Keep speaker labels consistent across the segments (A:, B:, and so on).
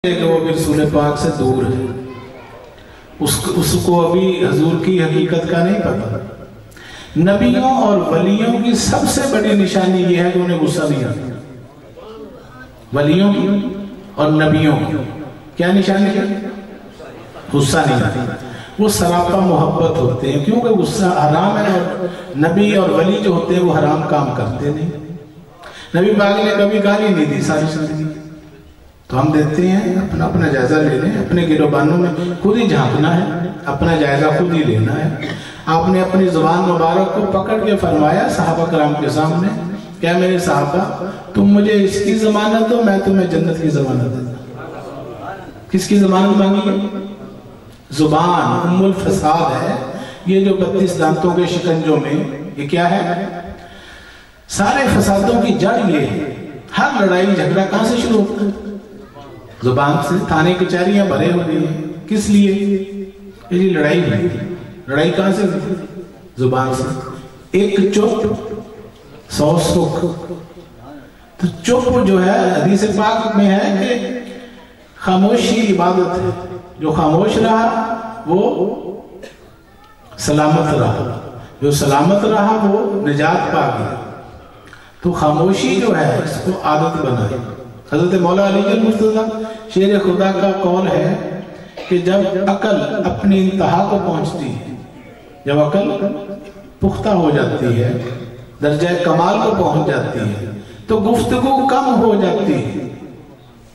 A: کہ وہ بھی رسول پاک سے دور ہے، اس کو ابھی حضور کی حقیقت کا نہیں پتا۔ نبیوں اور ولیوں کی سب سے بڑی نشانی یہ ہے کہ انہیں غصہ نہیں آتا۔ ولیوں کی اور نبیوں کی کیا نشانی ہے؟ غصہ نہیں آتا۔ وہ سراپا محبت ہوتے ہیں، کیونکہ غصہ حرام ہے، اور نبی اور ولی جو ہوتے ہیں وہ حرام کام کرتے نہیں۔ نبی پاک نے کبھی گالی نہیں دی ساری زندگی، تو ہم دیتے ہیں۔ اپنا جائزہ لے لیں، اپنے گروبانوں میں خود ہی جھانکنا ہے، اپنا جائزہ خود ہی لینا ہے۔ آپ نے اپنی زبان مبارک کو پکڑ کے فرمایا صحابہ کرام کے سامنے، کیا میرے صحابہ تم مجھے اس کی ضمانت دو، میں تمہیں جنت کی ضمانت دیتا ہوں۔ کس کی ضمانت مانگی ہے؟ زبان ام الفساد ہے۔ یہ جو 32 دانتوں کے شکنجوں میں یہ کیا ہے؟ سارے فسادوں کی جڑ یہ ہے۔ ہر لڑائی جھگڑا کہاں سے شروع ہوتا ہے؟ زبان سے۔ تھانے کچہریاں بھرے ہو گئی ہیں، کس لیے؟ یہ لڑائی ہوئی، لڑائی کہاں سے ہوئی؟ زبان سے۔ ایک چپ 100 سکھ۔ تو چپ جو ہے حدیث پاک میں ہے کہ خاموشی عبادت ہے، جو خاموش رہا وہ سلامت رہا، جو سلامت رہا وہ نجات پا گیا۔ تو خاموشی جو ہے اس کو عادت بنائے۔ حضرت مولا علی المرتضیٰ شیر خدا کا قول ہے کہ جب عقل اپنی انتہا کو پہنچتی ہے، جب عقل پختہ ہو جاتی ہے، درجہ کمال کو پہنچ جاتی ہے، تو گفتگو کم ہو جاتی ہے۔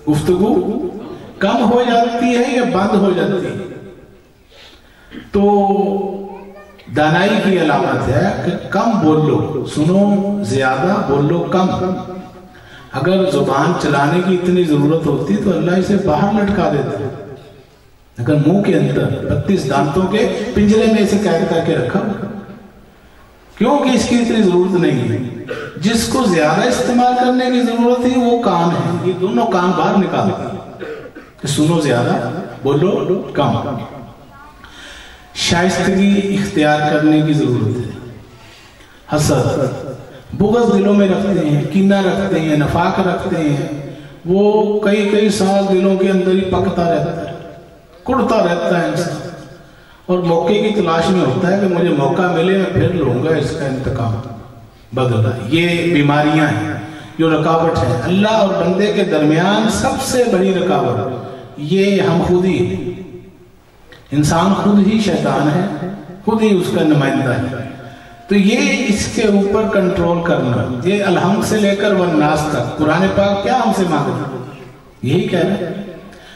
A: گفتگو کم ہو جاتی ہے یا بند ہو جاتی ہے؟ تو دانائی کی علامت ہے کہ کم بولو، سنو زیادہ، بولو کم۔ اگر زبان چلانے کی اتنی ضرورت ہوتی تو اللہ اسے باہر لٹکا دیتا ہے، اگر منہ کے اندر 32 دانتوں کے پنجرے میں اسے قید کر کے رکھا، کیونکہ اس کی اتنی ضرورت نہیں ہے۔ جس کو زیادہ استعمال کرنے کی ضرورت ہے وہ کان ہے، یہ دونوں کان باہر نکالتے ہیں کہ سنو زیادہ، بولو کم۔ شائستگی اختیار کرنے کی ضرورت ہے۔ حسد بغض دلوں میں رکھتے ہیں، کینہ رکھتے ہیں، نفاق رکھتے ہیں، وہ کئی سال دلوں کے اندر ہی پکتا رہتا ہے، کڑتا رہتا ہے انسان، اور موقع کی تلاش میں ہوتا ہے کہ مجھے موقع ملے میں پھر لوں گا اس کا انتقام بدلہ۔ یہ بیماریاں ہیں جو رکاوٹ ہے اللہ اور بندے کے درمیان۔ سب سے بڑی رکاوٹ یہ ہم خود ہی ہیں۔ انسان خود ہی شیطان ہے، خود ہی اس کا نمائندہ ہے۔ تو یہ اس کے اوپر کنٹرول کرنا، یہ الحمد سے لے کر والناس تک قرآن پاک کیا ہم سے مانگتا ہے؟ یہی کہہ رہا ہے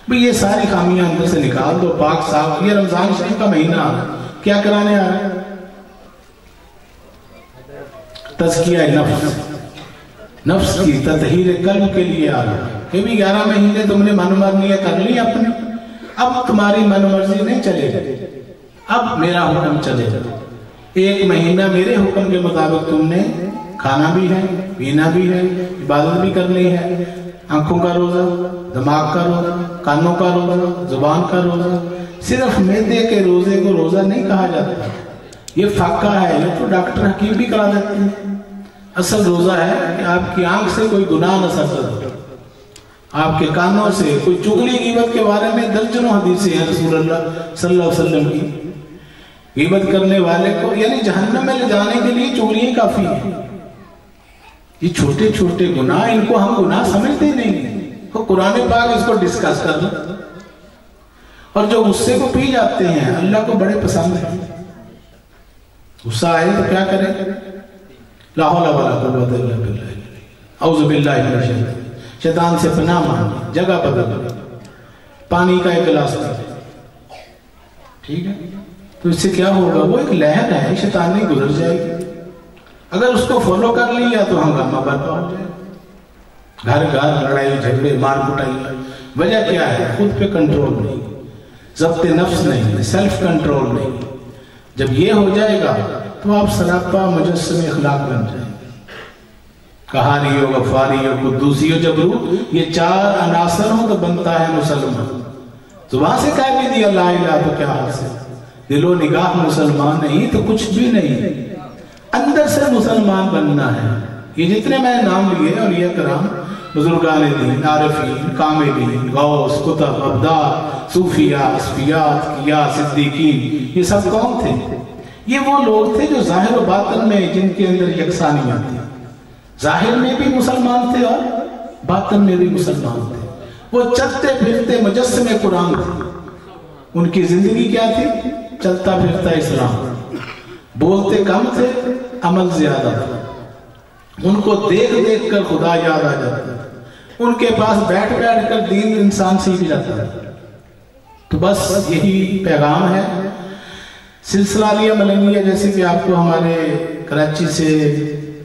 A: بھئی یہ ساری خامیاں اندر سے نکال دو، پاک صاف۔ یہ رمضان شریف کا مہینہ آ رہا ہے، کیا کرانے آ رہا ہے؟ تزکیہ نفس کی تطہیر قلب کے لیے آ رہا ہے کہ بھی 11 مہینے تم نے من مرنی کر لی اپنی، اب تمہاری من مرضی نہیں چلے گی، اب میرا حکم چلے گا۔ 1 مہینہ میرے حکم کے مطابق تم نے کھانا بھی ہے، پینا بھی ہے، عبادت بھی کرنی ہے۔ آنکھوں کا روزہ، دماغ کا روزہ، کانوں کا روزہ، زبان کا روزہ۔ صرف معدے کے روزے کو روزہ نہیں کہا جاتا، یہ فاقہ ہے، یہ تو ڈاکٹر حکیم بھی کرا دیتے ہیں۔ اصل روزہ ہے کہ آپ کی آنکھ سے کوئی گناہ نہ سرزد ہو، آپ کے کانوں سے کوئی چغلی غیبت کے بارے میں درجنوں حدیثیں ہیں رسول اللہ صلی اللہ علیہ وسلم کی۔ غیبت کرنے والے کو یعنی جہنم میں لے جانے کے لیے چغلیاں کافی ہیں۔ یہ چھوٹے چھوٹے گناہ، ان کو ہم گناہ سمجھتے نہیں ہیں، تو قرآن پاک اس کو ڈسکس کر لیں۔ اور جو غصے کو پی جاتے ہیں اللہ کو بڑے پسند ہیں۔ غصہ آئے تو کیا کریں؟ لا حول ولا قوت الا باللہ، اعوذ باللہ من الشیطان، شیطان سے پناہ مانگیں، جگہ بدل، پانی کا ایک گلاس پی، ٹھیک ہے؟ تو اس سے کیا ہوگا؟ وہ ایک لہر ہے، شیطان نہیں گزر جائے گی۔ اگر اس کو فالو کر لیا تو ہنگامہ برپا ہو جائے گا، گھر گھر لڑائی جھگڑے مار کٹائی۔ وجہ کیا ہے؟ خود پہ کنٹرول نہیں، ضبط نفس نہیں، سیلف کنٹرول نہیں۔ جب یہ ہو جائے گا تو آپ سراپا مجسم اخلاق بن جائیں گے۔ قہاری ہو، غفاری ہو، قدوسی ہو، جبروت، یہ 4 عناصر ہوں تو بنتا ہے مسلمان۔ زبان سے کہہ بھی دیا لا الہ تو کیا حاصل؟ دل و نگاہ مسلمان نہیں تو کچھ بھی نہیں۔ اندر سے مسلمان بننا ہے۔ یہ جتنے میں نام لیے اور یہ کرام बुजुर्गान दीन, आरिफीन, कामिलीन, गौस, कुतब, अब्दाल, सूफिया, असफियात, किया, सिद्दीकीन, ये सब कौन थे? ये वो लोग थे जो जाहिर और बातिन में, जिनके अंदर यकसानियां थी। जाहिर में भी मुसलमान थे और बातिन में भी मुसलमान थे। वो चलते फिरते मुजस्समे कुरान थे। उनकी जिंदगी क्या थी? चलता फिरता इस्लाम। बोलते कम थे, अमल ज्यादा था। उनको देख देख कर खुदा याद आ जाता था। उनके पास बैठ बैठ कर दीन इंसान सीख जाता था। तो बस यही पैगाम है। सिलसिला आलिया मलंगिया, जैसे कि आपको हमारे कराची से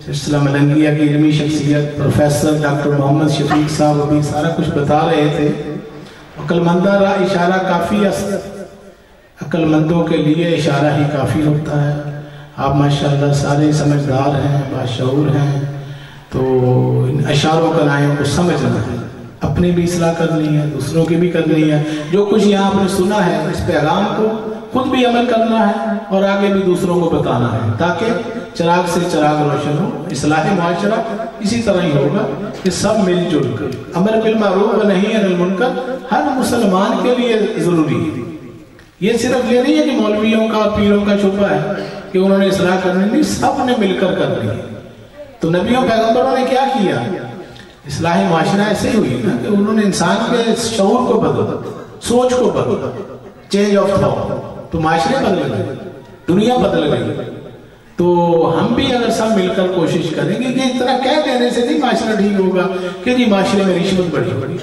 A: सिलसिला मलंगिया की इल्मी शख्सियत प्रोफेसर डॉक्टर मोहम्मद शफीक साहब अभी सारा कुछ बता रहे थे। अक्लमंदा रा इशारा काफ़ी, अक्लमंदों के लिए इशारा ही काफ़ी होता है। आप माशाअल्लाह सारे समझदार हैं, बाशऊर हैं, तो इन इशारों का नायों को समझना है। अपनी भी इस्लाह करनी है, दूसरों की भी करनी है। जो कुछ यहाँ आपने सुना है, इस पैगाम को खुद भी अमल करना है और आगे भी दूसरों को बताना है, ताकि चिराग से चिराग रोशन हो। इस्लाह मुआशरा इसी तरह ही होगा कि सब मिलजुल कर अमर बिल मारूफ व नही अनिल मुनकर हर मुसलमान के लिए जरूरी है। ये सिर्फ ये नहीं है कि मौलवियों का, पीरों का शुबा है कि उन्होंने इस्लाह करनी, नहीं, सब ने मिलकर करनी है। तो नबियों पैगंबरों ने क्या किया? इस्लाह मुआशरा ऐसे ही हुई ना कि उन्होंने इंसान के शऊर को बदला, सोच को बदला, चेंज ऑफ थॉट, तो माशरे बदल गए, दुनिया बदल गई। तो हम भी अगर सब मिलकर कोशिश करेंगे कि इतना कह देने से नहीं माशरा ठीक होगा कि जी माशरे में रिश्वत बड़ी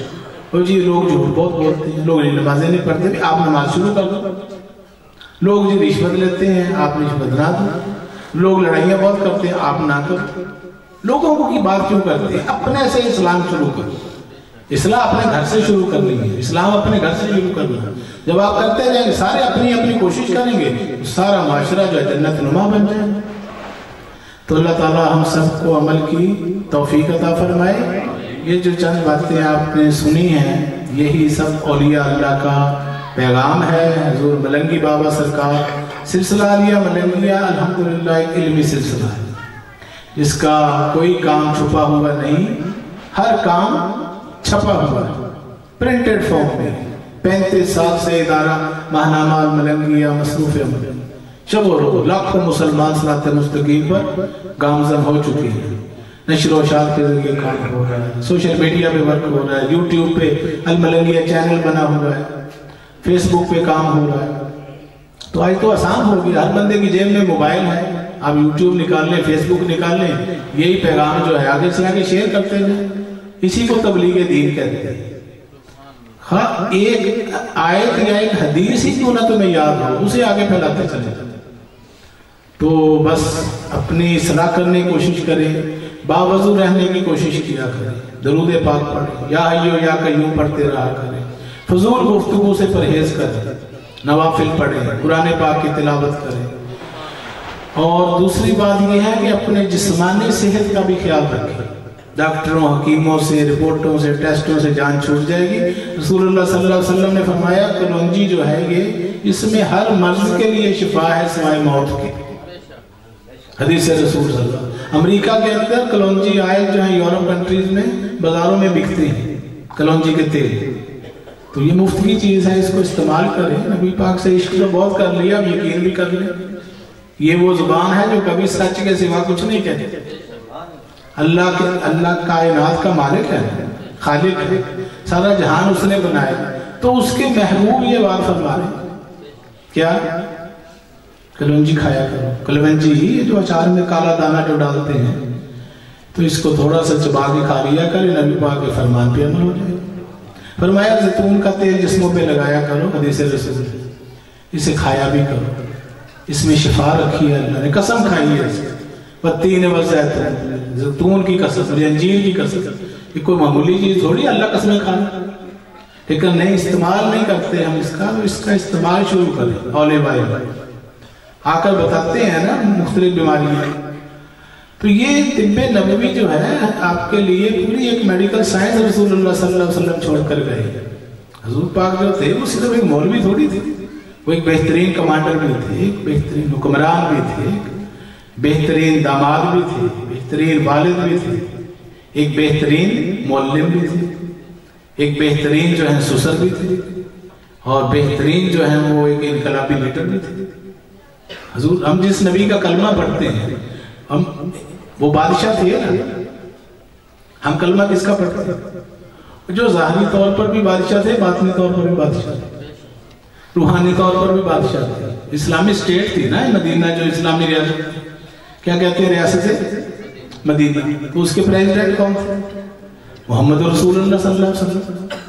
A: और जी लोग झूठ बहुत बोलते हैं, लोग नमाजें नहीं पढ़ते, आप नमाज शुरू कर दो। लोग जी रिश्वत लेते हैं, आप रिश्वत ना दो। लोग लड़ाइयाँ बहुत करते हैं, आप ना करो। लोगों को की बात क्यों करते हैं? अपने से इस्लाम शुरू करो। इस्लाम अपने घर से शुरू करनी है, इस्लाम अपने घर से शुरू करना है। जब आप करते जाएंगे, सारे अपनी अपनी कोशिश करेंगे, तो सारा माशरा जो है जन्नत नुमा बन जाएगा। तो अल्लाह ताला हम सबको अमल की तौफीक अता फरमाए। ये जो चंद बातें आपने सुनी हैं, यही सब औलिया अल्लाह का पैगाम है। हुजूर मलंगी बाबा सरकार, सिलसिला आलिया मलंगिया अल्हम्दुलिल्लाह एक इल्मी सिलसिला है, जिसका कोई काम छुपा हुआ नहीं, हर काम छपा हुआ है प्रिंटेड फॉर्म में। 35 साल से इदारा माहनामा मलंगिया मसरूफ अमल, शब और रोज़ लाखों मुसलमान सलात मुस्तकीम पर गामजन हो चुके हैं। नशर व शात के जरिए काम हो रहा है, सोशल मीडिया पे वर्क हो रहा है, यूट्यूब पे अल मलंगिया चैनल बना हुआ है, फेसबुक पे काम हो रहा है। तो आज तो आसान हो गया, हर बंदे की जेब में मोबाइल है, आप यूट्यूब निकाल लें, फेसबुक निकाल लें, यही पैगाम जो है आगे से आगे शेयर करते हैं। इसी को तबलीग दीन कहते हैं। हाँ, एक आयत या एक हदीस ही क्यों ना तुम्हें याद हो, उसे आगे फैलाते चले। तो बस अपनी सलाह करने की कोशिश करें, बावजूद रहने की कोशिश किया करें, दरूद पाक पढ़ें, या हय्यो या कय्यूम पढ़ते रहा करें, फजूल गुफ्तगू से परहेज करें, नवाफिल पढ़ें, कुरान पाक की तिलावत करें। और दूसरी बात यह है कि अपने जिस्मानी सेहत का भी ख्याल रखें। डॉक्टरों, हकीमों से, रिपोर्टों से, टेस्टों से जान छूट जाएगी। रसूलुल्लाह सल्लल्लाहु अलैहि वसल्लम ने फरमाया कलौंजी जो है ये, इसमें हर मर्ज के लिए शिफा है सिवाय मौत के। हदीस रसूल सल्लल्लाहु। अमेरिका के अंदर कलौंजी आयल जो है यूरोप कंट्रीज में बाजारों में बिकते हैं कलौंजी के तेल। तो ये मुफ्त की चीज है, इसको इस्तेमाल करें। नबी पाक से इश्क तो बहुत कर लिया, अब यकीन भी कर लें। ये वो जुबान है जो कभी सच के सिवा कुछ नहीं कहती। अल्लाह कायनात का मालिक है, खालिक है, सारा जहान उसने बनाया, तो उसके महबूब ये बात फरमा रहे क्या? कलौंजी खाया करो। कलवंजी ये जो अचार में काला दाना जो डालते हैं, तो इसको थोड़ा सा चबा के खा लिया कर, नबी पाक के फरमान पे अमल हो जाए। फरमाया जैतून का तेल जिस्मों पे लगाया करो, हदीस रसूल, इसे खाया भी करो, इसमें शिफा रखी है, अल्लाह ने कसम खाई है। तीन जैतून की कसम, अंजीर की कसम, ये कोई मामूली चीज थोड़ी अल्लाह कसमें खाना। लेकिन नहीं, इस्तेमाल नहीं करते हम इसका, तो इसका इस्तेमाल शुरू करें। ऑलिव ऑयल आकर बताते हैं ना मुख्तलिफ बीमारियां। तो ये तिब्बे नबवी जो है आपके लिए पूरी एक मेडिकल साइंस रसूलुल्लाह सल्लल्लाहु अलैहि वसल्लम छोड़ कर गए। हुजूर पाक जो थे वो सिर्फ एक मौलवी थोड़ी थे, वो एक बेहतरीन कमांडर भी थे, एक बेहतरीन हुक्मरान भी थे, बेहतरीन दामाद भी थे, बेहतरीन वालिद भी थे, एक बेहतरीन मौल्लिम भी थे, एक बेहतरीन जो है सुसर भी थे, और बेहतरीन जो है वो एक इनकलाबी लीडर भी थे। हुजूर हम जिस नबी का कलमा पढ़ते हैं, हम वो बादशाह थे ना, हम कलमा किसका पढ़ते हैं? जो ज़ाहिरी तौर पर भी बादशाह थे, बातिनी तौर पर भी बादशाह थे, रूहानी तौर पर भी बादशाह थे। इस्लामी स्टेट थी ना मदीना, जो इस्लामी रियासत, क्या कहते हैं रियासत मदीना, तो उसके प्रेसिडेंट कौन थे? मोहम्मद रसूलुल्लाह सल्लल्लाहु अलैहि वसल्लम।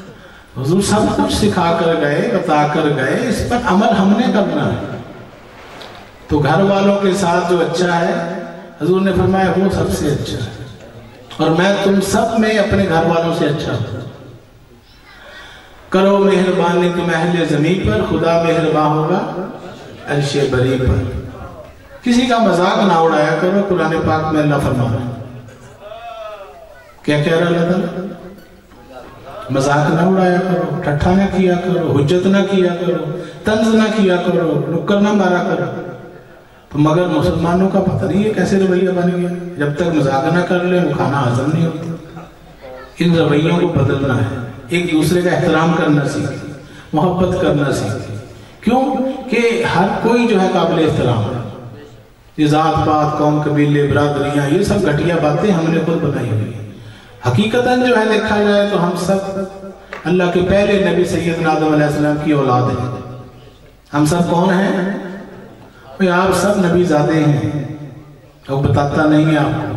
A: हुजूर सब कुछ सिखा कर गए, बता कर गए, इस पर अमल हमने करना है। तो घर वालों के साथ जो अच्छा है, हुजूर ने फरमाया वो सबसे अच्छा है, और मैं तुम सब में अपने घर वालों से अच्छा हूं। करो मेहरबानी तुम अहले ज़मीन पर, खुदा मेहरबान होगा अर्शे बरी पर। किसी का मजाक ना उड़ाया करो, कुरान पाक में अल्लाह फरमा रहा है। क्या कह रहा है अल्लाह? मजाक ना उड़ाया करो, ठट्ठा ना किया करो, हुज्जत ना किया करो, तंज ना किया करो, नुक्कर ना मारा करो। तो मगर मुसलमानों का पता नहीं है कैसे रवैया बन गया। जब तक मजाक ना कर ले वो खाना हजम नहीं होता। इन रवैयों को बदलना है, एक दूसरे का एहतराम करना सीखे, मोहब्बत करना सीखे। क्यों कि हर कोई जो है काबिल एहतराम है। ये जात पात, कौम, कबीले, बरादरियां, ये सब घटिया बातें हमने खुद बनाई हुई है। हकीकतन जो है देखा जाए तो हम सब अल्लाह के पहले नबी सैयदना आदम अलैहिस्सलाम की औलाद हैं। हम सब कौन हैं? भाई आप सब नबी ज़ादे हैं, वो बताता नहीं है आपको।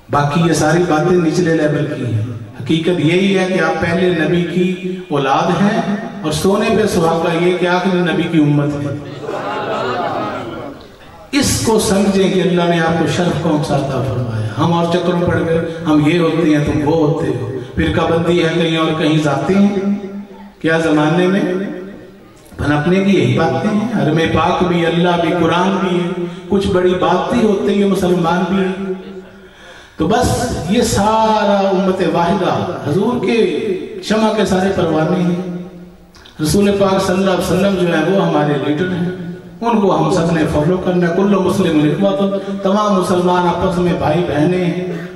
A: बाकी ये सारी बातें निचले लेवल की हैं। हकीकत यही है कि आप पहले नबी की औलाद हैं, और सोने पे सुहागा ये कि आखिरी नबी की उम्मत है। इसको समझें कि अल्लाह ने आपको शर्फ कौन सा अता फरमाया। हम और चक्करों पड़ गए, हम ये होते हैं, तुम वो होते हो, फिरकाबंदी है कहीं और कहीं जाते हैं। क्या जमाने में पनपने की यही बातें हैं। हरम पाक भी, अल्लाह भी, कुरान भी है, कुछ बड़ी बातें होती है, मुसलमान भी है। तो बस ये सारा उम्मत वाहिदा हजूर के शमा के सारे परवाने हैं। रसूल पाक सल्लल्लाहु अलैहि वसल्लम जो है वो हमारे लीडर हैं, उनको हम सब ने फॉलो करना है। कुल्लु मुस्लिम इख्वतुन, तमाम मुसलमान आपस में भाई बहने हैं।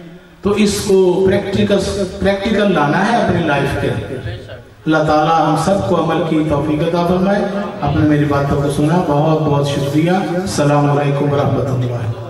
A: तो इसको प्रैक्टिकल लाना है अपनी लाइफ के। अल्लाह ताला हम सबको अमल की तौफीक अता फरमाए। आपने मेरी बातों को सुना, बहुत बहुत शुक्रिया। अस्सलामु अलैकुम व रहमतुल्लाह।